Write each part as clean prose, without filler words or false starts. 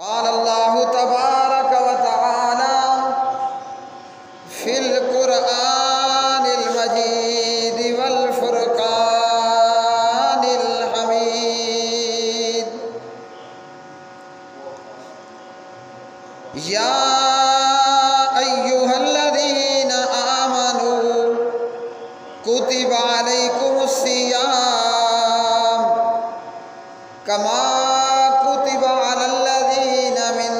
قال اللہ تبارک و تعالی فی القرآن المجید والفرقان الحمید یا ایہا الذین آمنوا کتب علیکم الصیام کما کتب علی الذین من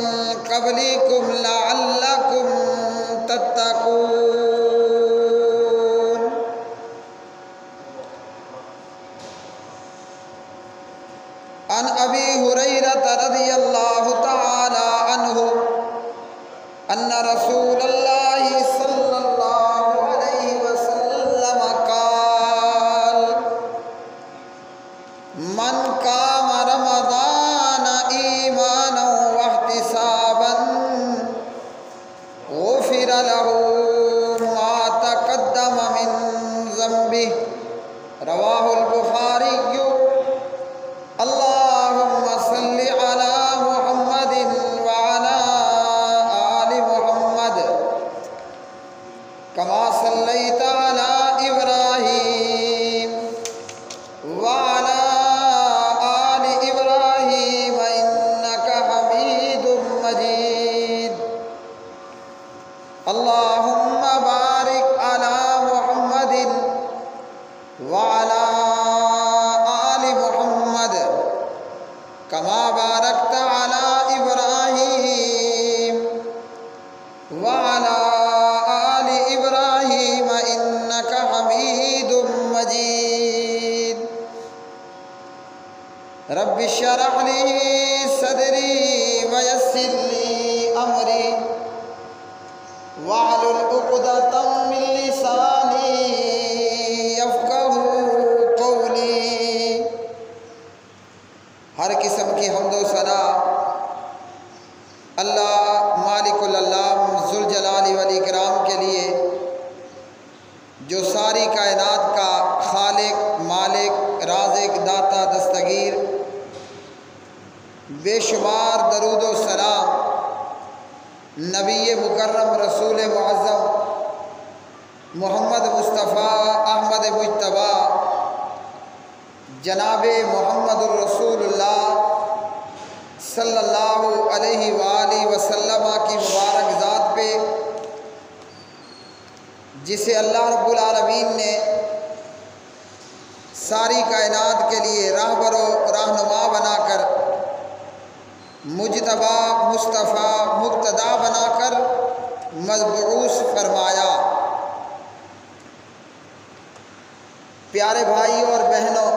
قبلکم لعلکم تتقون۔ عن ابی ہریرہ رضی اللہ تعالی عنہ ان رسول اللہ صلی اللہ علیہ وسلم قال من قام رمضان ایمانا واحتسابا غفر له ما تقدم من ذنبه رواہ البخاری۔ اللہم صل علی محمد وعلی آل محمد کما صلیت علی ابراہیم وعلی آل ابراہیم انک حمید مجید۔ اللہم بارک علی محمد وعلی آل محمد کما بارکت علی ابراہیم وعلی آل ابراہیم انک حمید مجید۔ رب اشرح لی صدری ویسر لی امری واحلل عقدۃ من لسانی یفقہوا قولی۔ ہر قسم کی حمد و ثنا اللہ مالک العلام ذوالجلال والاکرام کے لیے، جو ساری کائنات کا خالق، مالک، رازق، داتا، دستگیر۔ بے شمار درود و سلام نبی مکرم رسول معظم محمد مصطفیٰ احمد مجتبیٰ جناب محمد الرسول اللہ صلی اللہ علیہ وآلہ وسلم کی مبارک ذات پہ، جسے اللہ رب العالمین نے ساری کائنات کے لیے راہبر و رہنما بنا کر، مجتبی، مصطفیٰ، مقتدی بنا کر مبعوث فرمایا۔ پیارے بھائی اور بہنوں،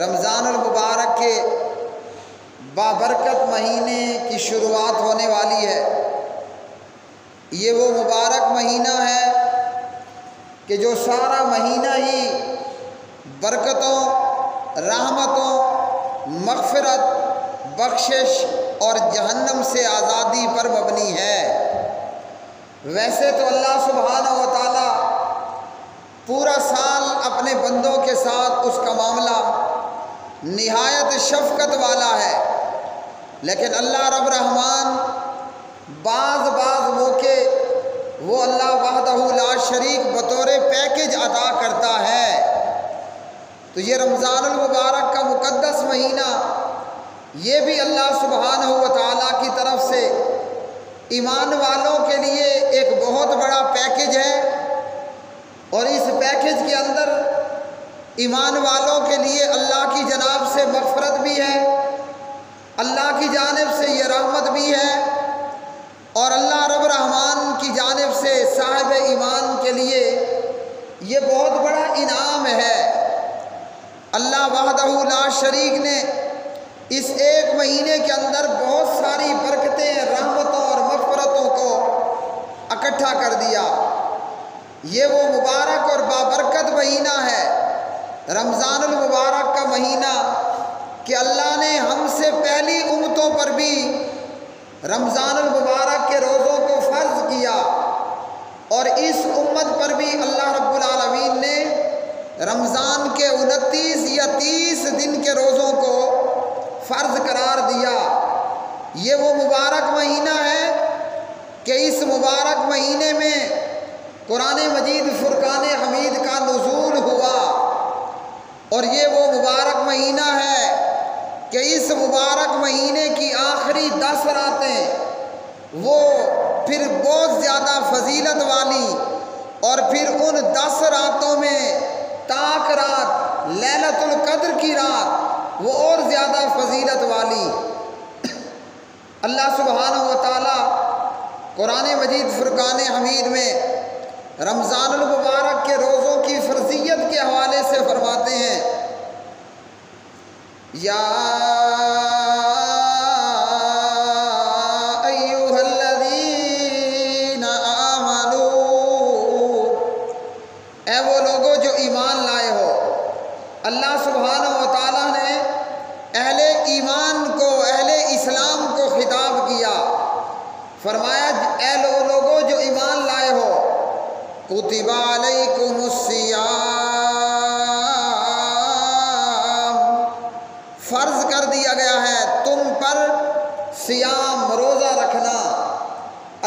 رمضان المبارک کے بابرکت مہینے کی شروعات ہونے والی ہے۔ یہ وہ مبارک مہینہ ہے کہ جو سارا مہینہ ہی برکتوں، رحمتوں، مغفرت، بخشش اور جہنم سے آزادی پر مبنی ہے۔ ویسے تو اللہ سبحانہ و تعالی پورا سال اپنے بندوں کے ساتھ اس کا معاملہ نہایت شفقت والا ہے، لیکن اللہ رب رحمان بعض موقع وہ اللہ وحدہ لا شریک بطور پیکج عطا کرتا ہے۔ تو یہ رمضان المبارک کا مقدس مہینہ، یہ بھی اللہ سبحانہ و تعالیٰ کی طرف سے ایمان والوں کے لیے ایک بہت بڑا پیکج ہے، اور اس پیکج کے اندر ایمان والوں کے لیے اللہ کی جانب سے مغفرت بھی ہے، اللہ کی جانب سے یہ رحمت بھی ہے، اور اللہ رب رحمان کی جانب سے صاحب ایمان کے لیے یہ بہت بڑا انعام ہے۔ اللہ وحدہ لا شریک نے اس ایک مہینے کے اندر بہت ساری برکتیں، رحمتوں اور مغفرتوں کو اکٹھا کر دیا۔ یہ وہ مبارک اور بابرکت مہینہ ہے، رمضان المبارک کا مہینہ، کہ اللہ نے ہم سے پہلی امتوں پر بھی رمضان المبارک کے روزوں کو فرض کیا، اور اس امت پر بھی اللہ رب العالمین نے رمضان کے 29 یا 30 دن کے روزوں کو فرض قرار دیا۔ یہ وہ مبارک مہینہ ہے کہ اس مبارک مہینے میں قرآن مجید فرقان حمید کا نزول ہوا، اور یہ وہ مبارک مہینہ ہے کہ اس مبارک مہینے کی آخری 10 راتیں وہ پھر بہت زیادہ فضیلت والی، اور پھر ان 10 راتوں میں تاک رات لیلۃ القدر کی رات وہ اور زیادہ فضیلت والی۔ اللہ سبحانہ و تعالی قرآن مجید فرقان حمید میں رمضان المبارک کے روزوں کی فرضیت کے حوالے سے فرماتے ہیں، یا ایھا الذین آمنوا، اے وہ لوگوں جو ایمان لائے ہو۔ اللہ سبحانہ و تعالیٰ نے اہل ایمان کو، اہل اسلام کو خطاب کیا، فرمایا اے لوگوں جو ایمان لائے ہو، کتب علیکم الصیام، فرض کر دیا گیا ہے تم پر صیام، روزہ رکھنا۔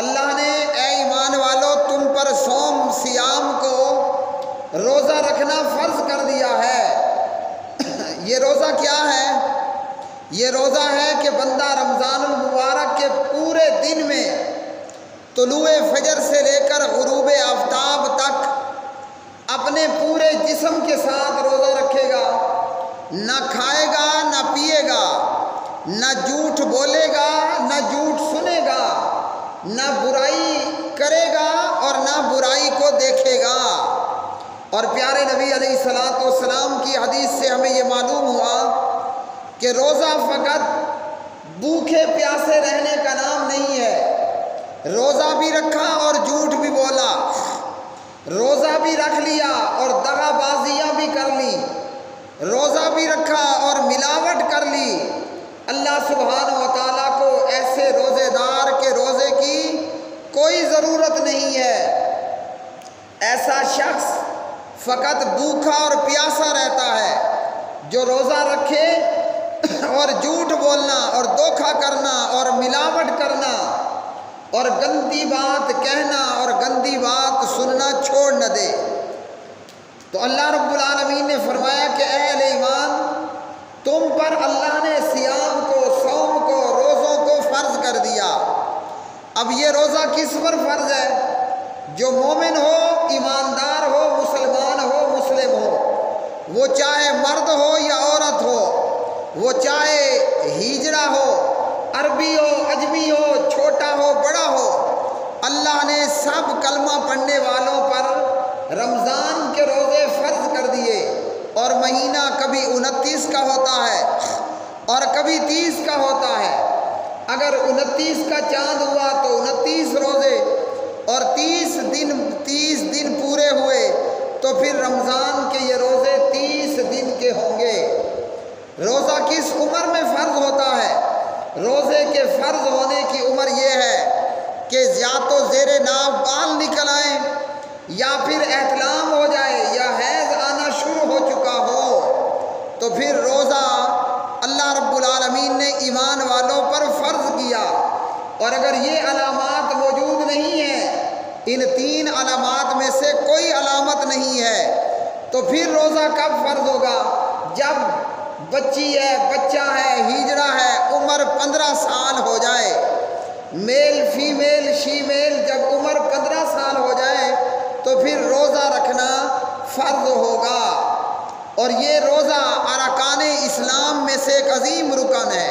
اللہ نے اے ایمان والو تم پر صوم، صیام کو، روزہ رکھنا فرض کر دیا ہے۔ یہ روزہ کیا ہے؟ یہ روزہ ہے کہ بندہ رمضان المبارک کے پورے دن میں طلوع فجر سے لے کر غروب آفتاب تک اپنے پورے جسم کے ساتھ روزہ رکھے گا، نہ کھائے گا نہ پیے گا، نہ جھوٹ بولے گا نہ جھوٹ سنے گا، نہ برائی کرے گا اور نہ برائی کو دیکھے گا۔ اور پیارے نبی علیہ الصلوۃ والسلام کی حدیث سے ہمیں یہ معلوم ہوا کہ روزہ فقط بھوکے پیاسے رہنے کا نام نہیں ہے۔ روزہ بھی رکھا اور جھوٹ بھی بولا، روزہ بھی رکھ لیا اور دغا بازیاں بھی کر لی، روزہ بھی رکھا اور ملاوٹ کر لی، اللہ سبحانہ و تعالیٰ کو ایسے روزے دار کے روزے کی کوئی ضرورت نہیں ہے۔ ایسا شخص فقط بھوکا اور پیاسا رہتا ہے جو روزہ رکھے اور جھوٹ بولنا اور دھوکہ کرنا اور ملاوٹ کرنا اور گندی بات کہنا اور گندی بات سننا چھوڑ نہ دے۔ تو اللہ رب العالمین نے فرمایا کہ اے اہل ایمان، تم پر اللہ نے صیام کو، صوم کو، روزوں کو فرض کر دیا۔ اب یہ روزہ کس پر فرض ہے؟ جو مومن ہو، ایماندار ہو، مسلمان ہو، مسلم ہو، وہ چاہے مرد ہو یا عورت ہو، وہ چاہے ہیجڑا ہو، عربی ہو، اجمی ہو، چھوٹا ہو، بڑا ہو، اللہ نے سب کلمہ پڑھنے والوں پر رمضان کے روزے فرض کر دیے۔ اور مہینہ کبھی 29 کا ہوتا ہے اور کبھی 30 کا ہوتا ہے۔ اگر 29 کا چاند ہوا تو 29 روزے، اور 30 دن پورے ہوئے تو پھر رمضان کے یہ روزے 30 دن کے ہوں گے۔ روزہ کس عمر میں فرض ہوتا ہے؟ روزے کے فرض ہونے کی عمر یہ ہے کہ یا تو زیر ناف بال نکل آئیں، یا پھر احتلام ہو جائے، یا حیض آنا شروع ہو چکا ہو، تو پھر روزہ اللہ رب العالمین نے ایمان والوں پر فرض کیا۔ اور اگر یہ علامات موجود نہیں ہیں، ان 3 علامات میں سے کوئی علامت نہیں ہے، تو پھر روزہ کب فرض ہوگا؟ جب بچی ہے، بچہ ہے، ہیجڑا ہے، عمر 15 سال ہو جائے، میل فیمیل شیمیل جب عمر 15 سال ہو جائے تو پھر روزہ رکھنا فرض ہوگا۔ اور یہ روزہ ارکان اسلام میں سے ایک عظیم رکن ہے۔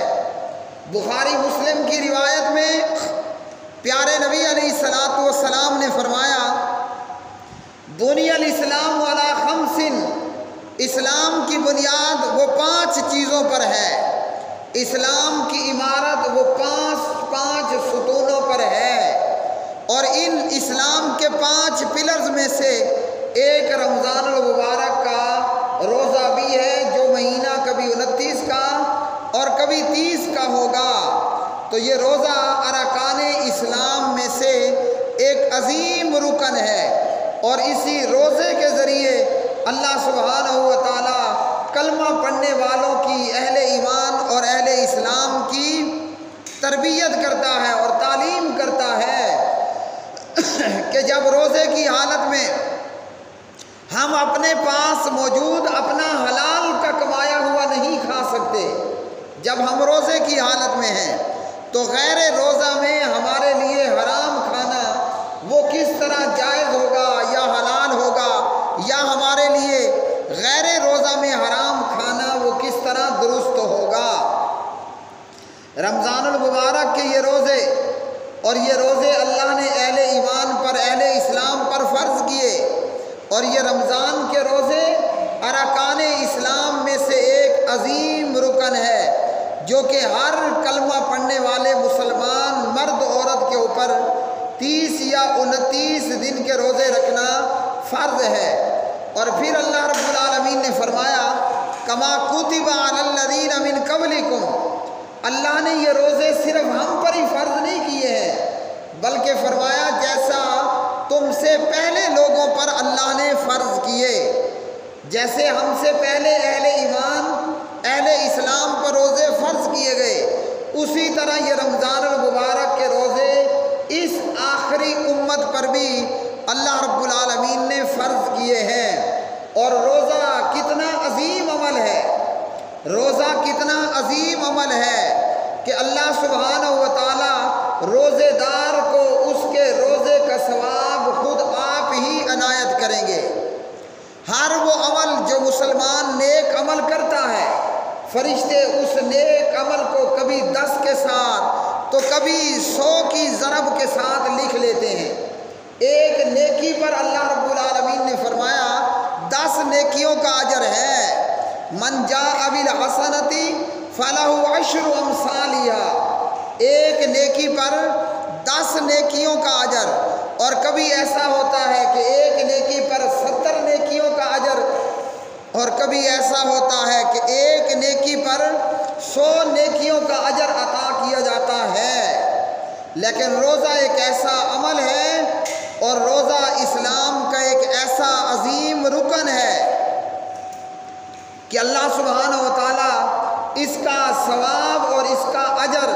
بخاری مسلم کی روایت میں پیارے نبی علیہ الصلوۃ والسلام نے فرمایا، بنی الاسلام علی 5، اسلام کی بنیاد وہ 5 چیزوں پر ہے، اسلام کی عمارت وہ 5 ستونوں پر ہے، اور ان اسلام کے 5 پلرز میں سے ایک رمضان المبارک کا روزہ بھی ہے، جو مہینہ کبھی 29 کا اور کبھی 30 کا ہوگا۔ تو یہ روزہ ارکان اسلام میں سے ایک عظیم رکن ہے، اور اسی روزے کے ذریعے اللہ سبحانہ و تعالی کلمہ پڑھنے والوں کی، اہل ایمان اور اہل اسلام کی تربیت کرتا ہے اور تعلیم کرتا ہے کہ جب روزے کی حالت میں ہم اپنے پاس موجود اپنا حلال کا کمایا ہوا نہیں کھا سکتے، جب ہم روزے کی حالت میں ہیں تو غیر روزہ میں ہمارے لیے حرام کھانا وہ کس طرح جائز ہوگا یا حلال ہوگا، یا ہمارے لیے غیر روزہ میں حرام کھانا وہ کس طرح درست ہوگا۔ رمضان المبارک کے یہ روزے اور یہ روزے اللہ نے اہل ایمان پر، اہل اسلام پر فرض کیے، اور یہ رمضان کے روزے ارکان اسلام میں سے ایک عظیم رکن ہے جو کہ ہر کلمہ پڑھنے والے مسلمان مرد عورت کے اوپر 30 یا 29 دن کے روزے رکھنا فرض ہے۔ اور پھر اللہ رب العالمین نے فرمایا کما کتب علی الذین من قبلکم، اللہ نے یہ روزے صرف ہم پر ہی فرض نہیں کیے ہیں بلکہ فرمایا جیسا تم سے پہلے لوگوں پر اللہ نے فرض کیے، جیسے ہم سے پہلے اہل ایمان، اہل اسلام پر روزے فرض کیے گئے، اسی طرح یہ رمضان المبارک کے روزے اس آخری امت پر بھی اللہ رب العالمین نے فرض کیے ہیں۔ اور روزہ کتنا عظیم عمل ہے، روزہ کتنا عظیم عمل ہے کہ اللہ سبحانہ و تعالی روزے دار کو اس کے روزے کا ثواب خود آپ ہی عنایت کریں گے۔ ہر وہ عمل جو مسلمان نیک عمل کرتا ہے، فرشتے اس نیک عمل کو کبھی 10 کے ساتھ تو کبھی 100 کی ضرب کے ساتھ لکھ لیتے ہیں۔ ایک نیکی پر اللہ رب العالمین نے فرمایا 10 نیکیوں کا اجر ہے۔ من جاء بالحسنۃ فلہ عشر امثالها، ایک نیکی پر 10 نیکیوں کا اجر، اور کبھی ایسا ہوتا ہے کہ ایک نیکی پر 70 نیکیوں کا اجر، اور کبھی ایسا ہوتا ہے کہ ایک نیکی پر 100 نیکیوں کا اجر عطا کیا جاتا ہے۔ لیکن روزہ ایک ایسا عمل ہے اور روزہ اسلام کا ایک ایسا عظیم رکن ہے کہ اللہ سبحانہ و تعالی اس کا ثواب اور اس کا اجر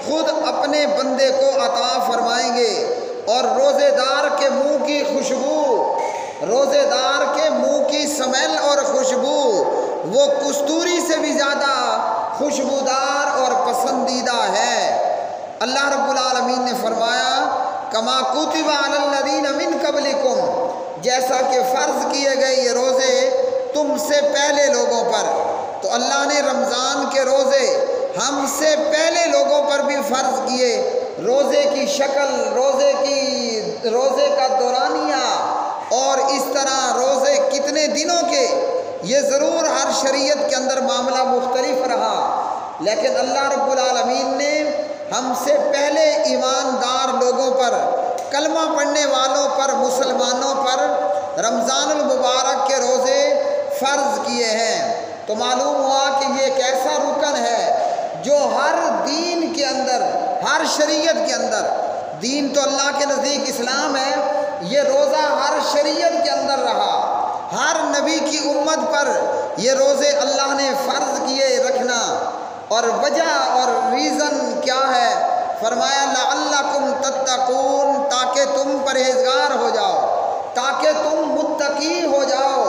خود اپنے بندے کو عطا فرمائیں گے۔ اور روزے دار کے منہ کی خوشبو، روزے دار کے منہ کی سمیل اور خوشبو وہ کستوری سے بھی زیادہ خوشبودار اور پسندیدہ ہے۔ اللہ رب العالمین نے فرمایا کما کتب علی الذین من قبلکم، جیسا کہ فرض کیے گئے یہ روزے تم سے پہلے لوگوں پر۔ تو اللہ نے رمضان کے روزے ہم سے پہلے لوگوں پر بھی فرض کیے، روزے کی شکل، روزے کا دورانیہ، اور اس طرح روزے کتنے دنوں کے، یہ ضرور ہر شریعت کے اندر معاملہ مختلف رہا، لیکن اللہ رب العالمین نے ہم سے پہلے ایماندار لوگوں پر، کلمہ پڑھنے والوں پر، مسلمانوں پر رمضان المبارک کے روزے فرض کیے ہیں۔ تو معلوم ہوا کہ یہ ایک ایسا رکن ہے جو ہر دین کے اندر، ہر شریعت کے اندر، دین تو اللہ کے نزدیک اسلام ہے، یہ روزہ ہر شریعت کے اندر رہا، ہر نبی کی امت پر یہ روزے اللہ نے فرض کیے رکھنا۔ اور وجہ اور ریزن کیا ہے؟ فرمایا لعلکم تتقون، تاکہ تم پرہیزگار ہو جاؤ، تاکہ تم متقی ہو جاؤ۔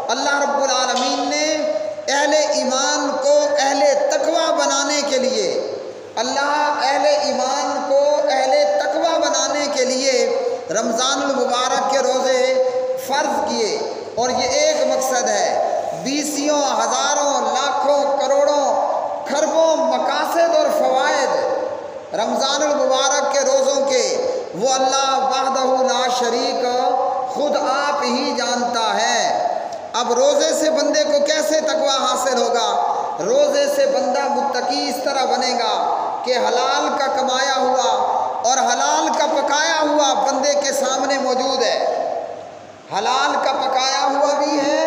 اللہ رب العالمین نے اہل ایمان کو اہل تقوی بنانے کے لیے، اللہ اہل ایمان کو اہل تقوی بنانے کے لیے رمضان المبارک کے روزے فرض کیے، اور یہ ایک مقصد ہے۔ 20 ہزاروں لاکھوں کروڑوں کھربوں مقاصد اور فوائد رمضان المبارک کے روزوں کے وہ اللہ وحدہ لا شریک خود آپ ہی جانتا ہے۔ اب روزے سے بندے کو کیسے تقویٰ حاصل ہوگا؟ روزے سے بندہ متقی اس طرح بنے گا کہ حلال کا کمایا ہوا اور حلال کا پکایا ہوا بندے کے سامنے موجود ہے، حلال کا پکایا ہوا بھی ہے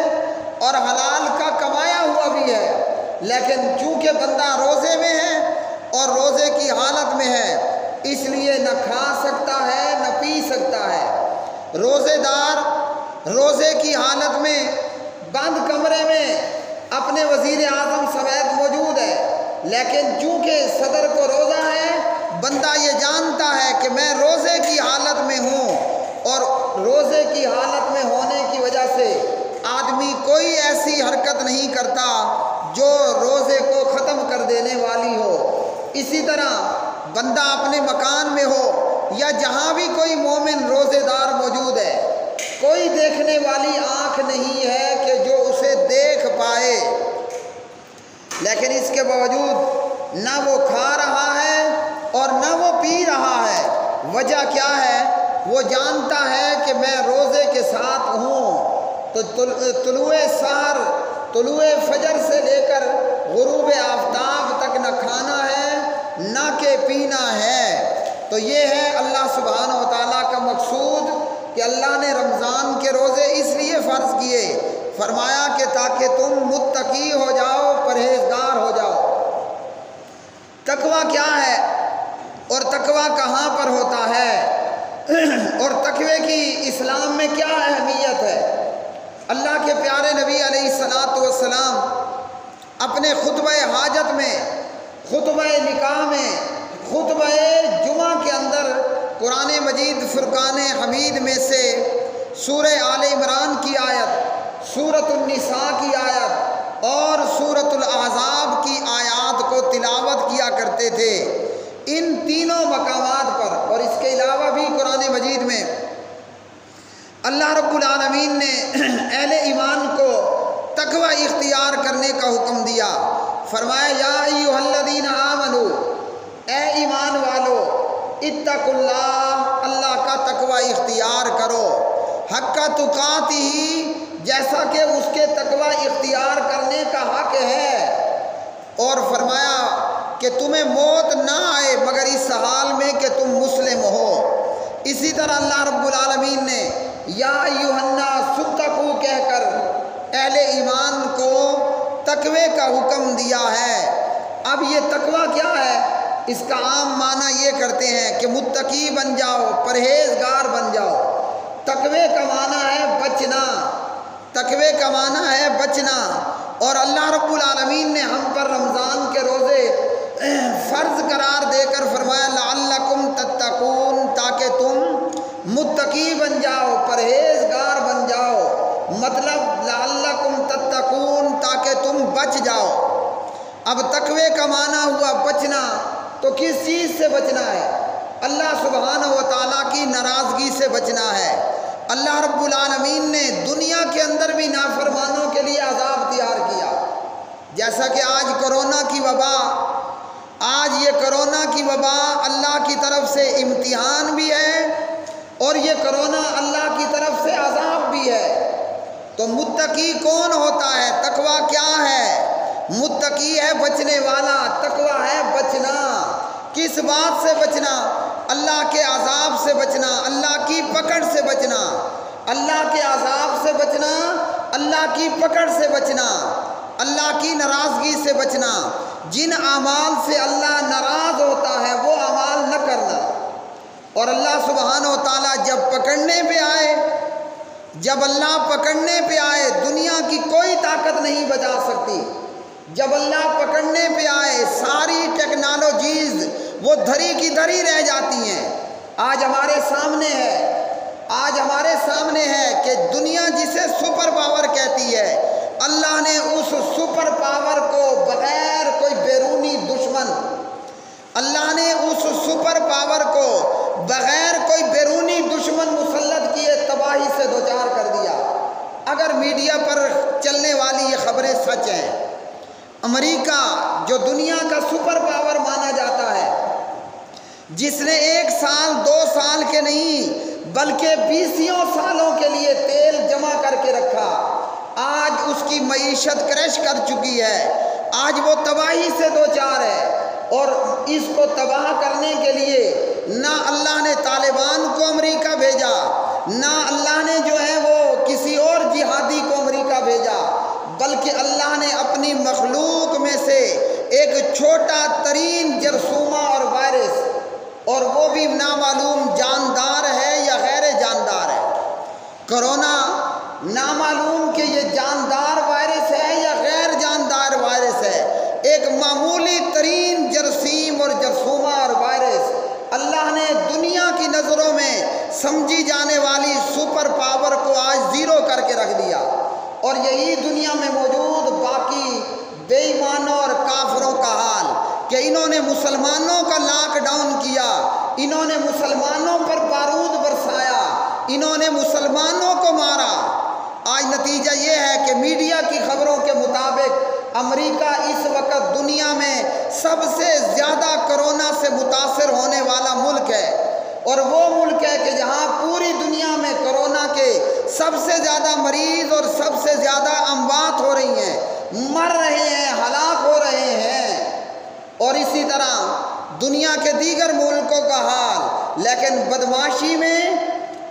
اور حلال کا کمایا ہوا بھی ہے، لیکن چونکہ بندہ روزے میں ہے اور روزے کی حالت میں ہے، اس لیے نہ کھا سکتا ہے نہ پی سکتا ہے۔ روزے دار روزے کی حالت میں بند کمرے میں اپنے وزیر اعظم سمیت موجود ہے، لیکن چونکہ صدر کو روزہ ہے اللہ یہ جانتا ہے کہ میں روزے کی حالت میں ہوں، اور روزے کی حالت میں ہونے کی وجہ سے آدمی کوئی ایسی حرکت نہیں کرتا جو روزے کو ختم کر دینے والی ہو۔ اسی طرح بندہ اپنے مکان میں ہو یا جہاں بھی کوئی مومن روزے دار موجود ہے، کوئی دیکھنے والی آنکھ نہیں ہے کہ جو اسے دیکھ پائے، لیکن اس کے باوجود نہ وہ کھا رہا ہے اور نہ وہ پی رہا ہے۔ وجہ کیا ہے؟ وہ جانتا ہے کہ میں روزے کے ساتھ ہوں۔ تو طلوع سحر، طلوع فجر سے لے کر غروب آفتاب تک نہ کھانا ہے نہ کہ پینا ہے۔ تو یہ ہے اللہ سبحانہ و تعالیٰ کا مقصود کہ اللہ نے رمضان کے روزے اس لیے فرض کیے، فرمایا کہ تاکہ تم متقی ہو جاؤ، پرہیزگار ہو جاؤ۔ تقویٰ کیا ہے اور تقویٰ کہاں پر ہوتا ہے اور تقوی کی اسلام میں کیا اہمیت ہے؟ اللہ کے پیارے نبی علیہ الصلوۃ والسلام اپنے خطبہ حاجت میں، خطبہ نکاح میں، خطبہ جمعہ کے اندر قرآن مجید فرقان حمید میں سے سورہ آل عمران کی آیت، سورۃ النساء کی آیت اور سورۃ الاحزاب کی آیات کو تلاوت کیا کرتے تھے۔ ان تینوں مقامات پر اور اس کے علاوہ بھی قرآن مجید میں اللہ رب العالمین نے اہل ایمان کو تقوی اختیار کرنے کا حکم دیا۔ فرمایا یا ایھا الذین آمنوا، اے ایمان والو، اتقوا اللہ، اللہ کا تقوی اختیار کرو، حق تقاتہ، جیسا کہ اس کے تقوی اختیار کرنے کا حق ہے، اور فرمایا کہ تمہیں موت نہ آئے مگر اس حال میں کہ تم مسلم ہو۔ اسی طرح اللہ رب العالمین نے یا ایھا الناس اتقوا کہہ کر اہل ایمان کو تقوی کا حکم دیا ہے۔ اب یہ تقوی کیا ہے؟ اس کا عام معنی یہ کرتے ہیں کہ متقی بن جاؤ، پرہیزگار بن جاؤ۔ تقوی کا معنی ہے بچنا، تقوی کا معنی ہے بچنا، اور اللہ رب العالمین نے ہم پر رمضان کے روزے فرض قرار دے کر فرمایا لعلکم تتقون، تاکہ تم متقی بن جاؤ، پرہیزگار بن جاؤ، مطلب لعلکم تتقون، تاکہ تم بچ جاؤ۔ اب تقوی کا معنی ہوا بچنا، تو کس چیز سے بچنا ہے؟ اللہ سبحانہ و تعالیٰ کی ناراضگی سے بچنا ہے۔ اللہ رب العالمین نے دنیا کے اندر بھی نافرمانوں کے لیے عذاب تیار کیا، جیسا کہ آج کرونا کی وبا، آج یہ کرونا کی وبا اللہ کی طرف سے امتحان بھی ہے اور یہ کرونا اللہ کی طرف سے عذاب بھی ہے۔ تو متقی کون ہوتا ہے؟ تقوی کیا ہے؟ متقی ہے بچنے والا، تقوی ہے بچنا۔ کس بات سے بچنا؟ اللہ کے عذاب سے بچنا، اللہ کی پکڑ سے بچنا، اللہ کے عذاب سے بچنا، اللہ کی پکڑ سے بچنا، اللہ کی ناراضگی سے بچنا۔ جن اعمال سے اللہ ناراض ہوتا ہے وہ اعمال نہ کرنا۔ اور اللہ سبحانہ و تعالیٰ جب پکڑنے پہ آئے، جب اللہ پکڑنے پہ آئے، دنیا کی کوئی طاقت نہیں بچا سکتی۔ جب اللہ پکڑنے پہ آئے، ساری ٹیکنالوجیز وہ دھری کی دھری رہ جاتی ہیں۔ آج ہمارے سامنے ہے، آج ہمارے سامنے ہے کہ دنیا جسے سپر پاور کہتی ہے، اللہ نے اس سپر پاور کو بغیر کوئی بیرونی دشمن، اللہ نے اس سپر پاور کو بغیر کوئی بیرونی دشمن مسلط کیے تباہی سے دوچار کر دیا۔ اگر میڈیا پر چلنے والی یہ خبریں سچ ہیں، امریکہ جو دنیا کا سپر پاور مانا جاتا ہے، جس نے 1 سال 2 سال کے نہیں بلکہ 20 سالوں کے لیے تیل جمع کر کے رکھا، آج اس کی معیشت کرش کر چکی ہے، آج وہ تباہی سے دوچار ہے۔ اور اس کو تباہ کرنے کے لیے نہ اللہ نے طالبان کو امریکہ بھیجا، نہ اللہ نے جو ہے وہ کسی اور جہادی کو امریکہ بھیجا، بلکہ اللہ نے اپنی مخلوق میں سے ایک چھوٹا ترین جرثومہ اور وائرس، اور وہ بھی نامعلوم جاندار ہے یا غیر جاندار ہے۔ کرونا نامعلوم کہ یہ جاندار وائرس ہے یا غیر جاندار وائرس ہے، ایک معمولی ترین جراثیم اور جرثومہ اور وائرس نظروں میں سمجھی جانے والی سپر پاور کو آج زیرو کر کے رکھ دیا، اور یہی دنیا میں موجود باقی بے ایمانوں اور کافروں کا حال کہ انہوں نے مسلمانوں کا لاک ڈاؤن کیا، انہوں نے مسلمانوں پر بارود برسایا، انہوں نے مسلمانوں کو مارا۔ آج نتیجہ یہ ہے کہ میڈیا کی خبروں کے مطابق امریکہ اس وقت دنیا میں سب سے زیادہ کرونا سے متاثر ہونے والا ملک ہے، اور وہ ملک ہے کہ جہاں پوری دنیا میں کرونا کے سب سے زیادہ مریض اور سب سے زیادہ اموات ہو رہی ہیں، مر رہے ہیں، ہلاک ہو رہے ہیں، اور اسی طرح دنیا کے دیگر ملکوں کا حال۔ لیکن بدمعاشی میں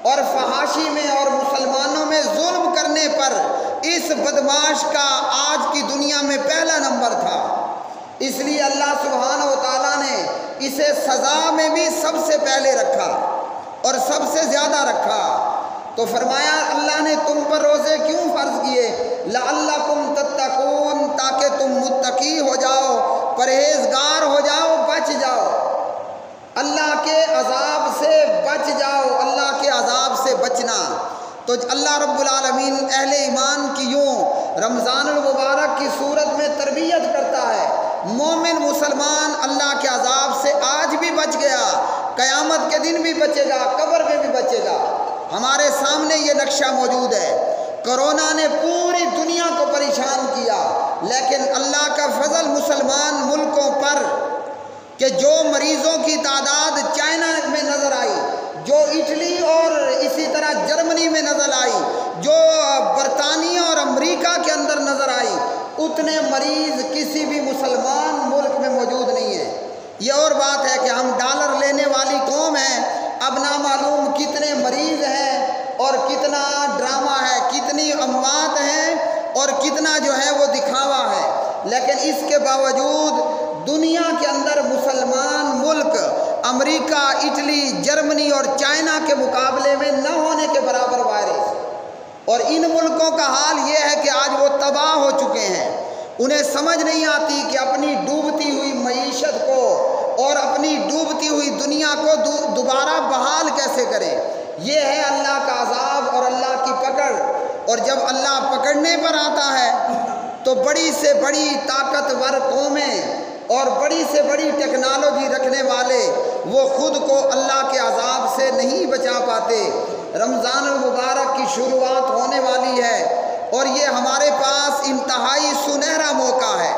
اور فحاشی میں اور مسلمانوں میں ظلم کرنے پر اس بدمعاش کا آج کی دنیا میں پہلا نمبر تھا، اس لیے اللہ سبحانہ و تعالیٰ نے اسے سزا میں بھی سب سے پہلے رکھا اور سب سے زیادہ رکھا۔ تو فرمایا اللہ نے تم پر روزے کیوں فرض کیے؟ لعلکم تتقون، تاکہ تم متقی ہو جاؤ، پرہیزگار ہو جاؤ، بچ جاؤ، اللہ کے عذاب سے بچ جاؤ، اللہ کے عذاب سے بچنا۔ تو اللہ رب العالمین اہل ایمان کی یوں رمضان المبارک کی صورت میں تربیت کرتا ہے۔ مومن مسلمان اللہ کے عذاب سے آج بھی بچ گیا، قیامت کے دن بھی بچے گا، قبر میں بھی بچے گا۔ ہمارے سامنے یہ نقشہ موجود ہے۔ کرونا نے پوری دنیا کو پریشان کیا، لیکن اللہ کا فضل مسلمان ملکوں پر کہ جو مریضوں کی تعداد چائنا میں نظر آئی، جو اٹلی اور اسی طرح جرمنی میں نظر آئی، جو برطانیہ اور امریکہ کے اندر نظر آئی، اتنے مریض کسی بھی مسلمان ملک میں موجود نہیں ہیں۔ یہ اور بات ہے کہ ہم ڈالر لینے والی قوم ہیں، اب نامعلوم کتنے مریض ہیں اور کتنا ڈرامہ ہے، کتنی اموات ہیں اور کتنا جو ہے وہ دکھاوا ہے، لیکن اس کے باوجود دنیا کے اندر مسلمان ملک امریکہ، اٹلی، جرمنی اور چائنا کے مقابلے میں نہ ہونے کے برابر وائرس، اور ان ملکوں کا حال یہ ہے کہ آج وہ تباہ ہو چکے ہیں۔ انہیں سمجھ نہیں آتی کہ اپنی ڈوبتی ہوئی معیشت کو اور اپنی ڈوبتی ہوئی دنیا کو دوبارہ بحال کیسے کریں۔ یہ ہے اللہ کا عذاب اور اللہ کی پکڑ، اور جب اللہ پکڑنے پر آتا ہے تو بڑی سے بڑی طاقتور قومیں اور بڑی سے بڑی ٹیکنالوجی رکھنے والے وہ خود کو اللہ کے عذاب سے نہیں بچا پاتے۔ رمضان المبارک کی شروعات ہونے والی ہے اور یہ ہمارے پاس انتہائی سنہرا موقع ہے۔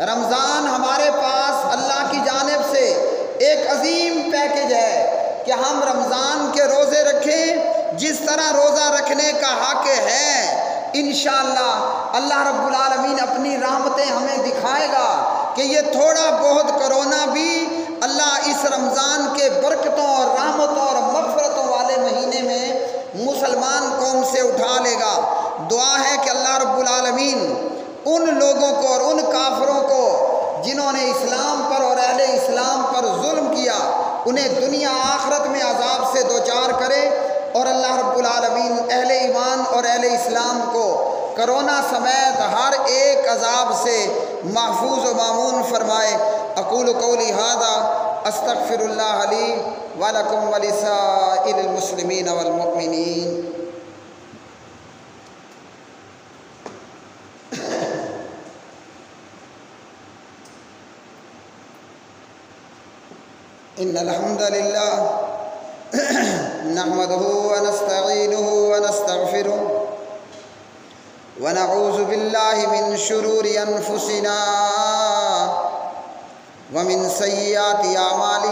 رمضان ہمارے پاس اللہ کی جانب سے ایک عظیم پیکج ہے کہ ہم رمضان کے روزے رکھیں جس طرح روزہ رکھنے کا حق ہے۔ انشاءاللہ اللہ رب العالمین اپنی رحمتیں ہمیں دکھائے گا کہ یہ تھوڑا بہت کرونا بھی اللہ اس رمضان کے برکتوں اور رحمتوں اور مغفرتوں والے مہینے میں مسلمان قوم سے اٹھا لے گا۔ دعا ہے کہ اللہ رب العالمین ان لوگوں کو اور ان کافروں کو جنہوں نے اسلام پر اور اہل اسلام پر ظلم کیا، انہیں دنیا آخرت میں عذاب سے دوچار کرے، اور اللہ رب العالمین اہل ایمان اور اہل اسلام کو کرونا سمیت ہر ایک عذاب سے محفوظ و مامون فرمائے۔ اقول قولی ھذا استغفر اللہ لی ولکم ولسائر المسلمین والمؤمنین۔ ان الحمد للہ نحمده ونستعینه ونستغفره ونعوذ باللہ من شرور انفسنا ومن سیئات اعمالنا۔